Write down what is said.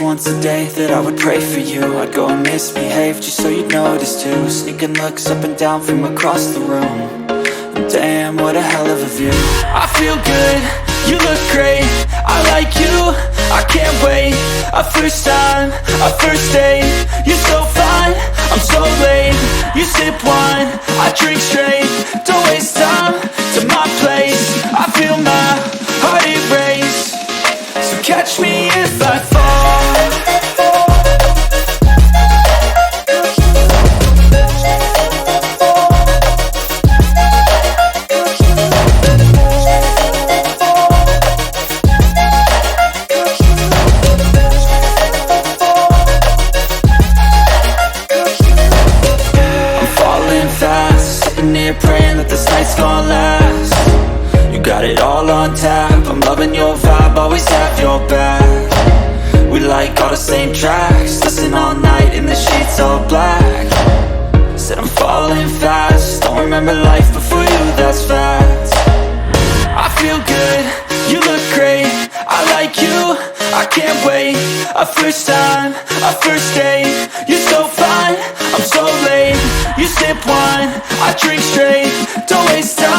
just once a day that I would pray for you. I'd go and misbehave just so you'd notice too. Sneaking looks up and down from across the room. And damn, what a hell of a view. I feel good, you look great, I like you, I can't wait. A first time, a first date, you're so fine, I'm so late. You sip wine, I drink straight, don't waste time to my place. I feel my heart erase, so catch me if I fall. Sitting here praying that this night's gonna last. You got it all on tap, I'm loving your vibe, always have your back. We like all the same tracks, listen all night in the sheets all black. Said I'm falling fast, don't remember life before you, that's facts. I feel good, you look great, I like you, I can't wait. A first time, a first date, you're so fine, I'm so late. You sip wine, I drink straight, don't waste time.